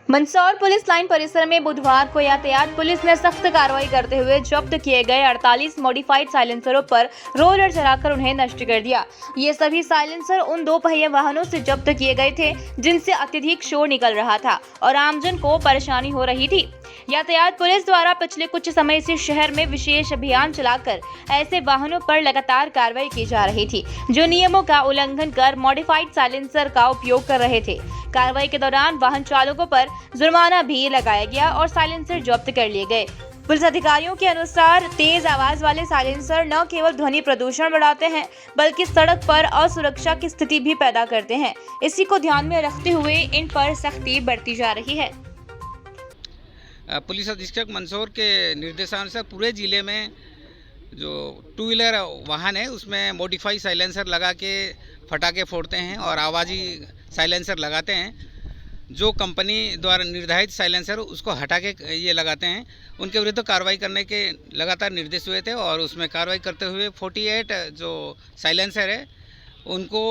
Mandsaur police line परिसर में बुधवार को यातायात पुलिस ने सख्त कार्रवाई करते हुए जब्त किए गए 48 मॉडिफाइड साइलेंसरों पर रोलर चलाकर उन्हें नष्ट कर दिया। ये सभी साइलेंसर उन दो पहिए वाहनों से जब्त किए गए थे जिनसे अत्यधिक शोर निकल रहा था और आमजन को परेशानी हो रही थी। यातायात पुलिस द्वारा पिछले कुछ समय से शहर में विशेष अभियान चलाकर ऐसे वाहनों पर लगातार कार्रवाई की जा रही थी जो नियमों का उल्लंघन कर मॉडिफाइड साइलेंसर का उपयोग कर रहे थे। कार्रवाई के दौरान वाहन चालकों पर जुर्माना भी लगाया गया और साइलेंसर जब्त कर लिए गए। पुलिस अधिकारियों के अनुसार तेज आवाज वाले साइलेंसर न केवल ध्वनि प्रदूषण बढ़ाते हैं बल्कि सड़क पर असुरक्षा की स्थिति भी पैदा करते हैं। इसी को ध्यान में रखते हुए इन पर सख्ती बरती जा रही है। पुलिस अधीक्षक मंदसौर के निर्देशानुसार पूरे ज़िले में जो टू व्हीलर वाहन है उसमें मॉडिफाई साइलेंसर लगा के फटाके फोड़ते हैं और आवाज़ी साइलेंसर लगाते हैं। जो कंपनी द्वारा निर्धारित साइलेंसर उसको हटा के ये लगाते हैं, उनके विरुद्ध कार्रवाई करने के लगातार निर्देश हुए थे और उसमें कार्रवाई करते हुए 48 जो साइलेंसर है उनको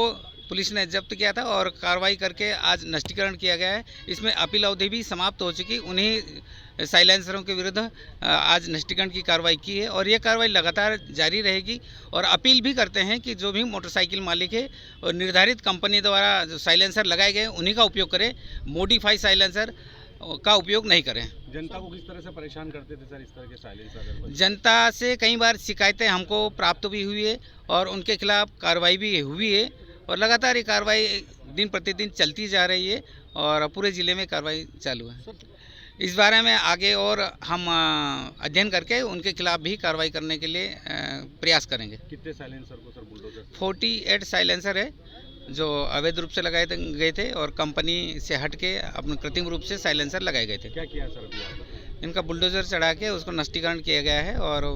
पुलिस ने जब्त किया था और कार्रवाई करके आज नष्टीकरण किया गया है। इसमें अपील अवधि भी समाप्त हो चुकी, उन्हीं साइलेंसरों के विरुद्ध आज नष्टीकरण की कार्रवाई की है और ये कार्रवाई लगातार जारी रहेगी। और अपील भी करते हैं कि जो भी मोटरसाइकिल मालिक है और निर्धारित कंपनी द्वारा जो साइलेंसर लगाए गए उन्हीं का उपयोग करें, मॉडिफाई साइलेंसर का उपयोग नहीं करें। जनता को किस तरह से परेशान करते थे सर इस तरह के साइलेंसर? जनता से कई बार शिकायतें हमको प्राप्त भी हुई है और उनके खिलाफ कार्रवाई भी हुई है और लगातार ये कार्रवाई दिन प्रतिदिन चलती जा रही है और पूरे ज़िले में कार्रवाई चालू है। इस बारे में आगे और हम अध्ययन करके उनके खिलाफ भी कार्रवाई करने के लिए प्रयास करेंगे। कितने साइलेंसर को सर बुलडोजर? 48 साइलेंसर है जो अवैध रूप से लगाए गए थे और कंपनी से हट के अपने कृत्रिम रूप से साइलेंसर लगाए गए थे। क्या किया सर अभी आपने? इनका बुलडोजर चढ़ा के उसको नष्टीकरण किया गया है और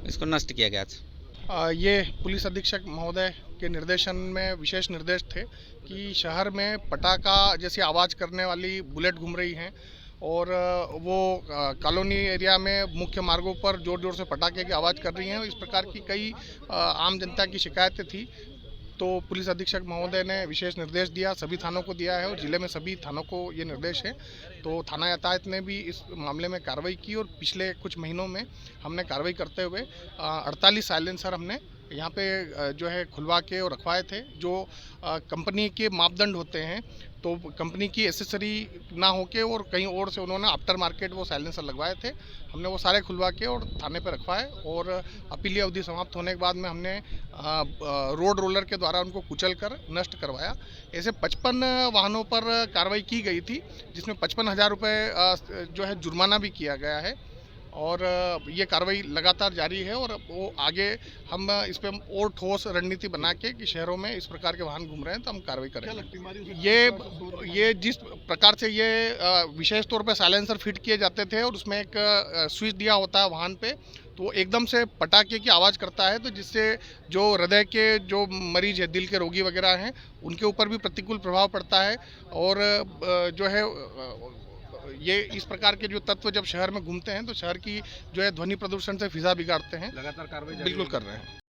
इसको नष्ट किया गया आज। ये पुलिस अधीक्षक महोदय के निर्देशन में विशेष निर्देश थे कि शहर में पटाखा जैसी आवाज़ करने वाली बुलेट घूम रही हैं और वो कॉलोनी एरिया में मुख्य मार्गों पर ज़ोर ज़ोर से पटाखे की आवाज़ कर रही हैं। इस प्रकार की कई आम जनता की शिकायतें थी तो पुलिस अधीक्षक महोदय ने विशेष निर्देश दिया, सभी थानों को दिया है और ज़िले में सभी थानों को ये निर्देश है। तो थाना यातायात ने भी इस मामले में कार्रवाई की और पिछले कुछ महीनों में हमने कार्रवाई करते हुए 48 साइलेंसर हमने यहाँ पे जो है खुलवा के और रखवाए थे। जो कंपनी के मापदंड होते हैं तो कंपनी की एसेसरी ना होके और कहीं और से उन्होंने आफ्टर मार्केट वो साइलेंसर लगवाए थे, हमने वो सारे खुलवा के और थाने पे रखवाए और अपीलीय अवधि समाप्त होने के बाद में हमने रोड रोलर के द्वारा उनको कुचल कर नष्ट करवाया। ऐसे 55 वाहनों पर कार्रवाई की गई थी जिसमें 55,000 रुपये जो है जुर्माना भी किया गया है और ये कार्रवाई लगातार जारी है और वो आगे हम इस पर और ठोस रणनीति बना के कि शहरों में इस प्रकार के वाहन घूम रहे हैं तो हम कार्रवाई करेंगे। ये जिस प्रकार से ये विशेष तौर पे साइलेंसर फिट किए जाते थे और उसमें एक स्विच दिया होता है वाहन पे, तो वो एकदम से पटाखे की आवाज़ करता है तो जिससे जो हृदय के जो मरीज है, दिल के रोगी वगैरह हैं, उनके ऊपर भी प्रतिकूल प्रभाव पड़ता है और जो है ये इस प्रकार के जो तत्व जब शहर में घूमते हैं तो शहर की जो है ध्वनि प्रदूषण से फिजा बिगाड़ते हैं। लगातार कार्रवाई बिल्कुल कर रहे हैं।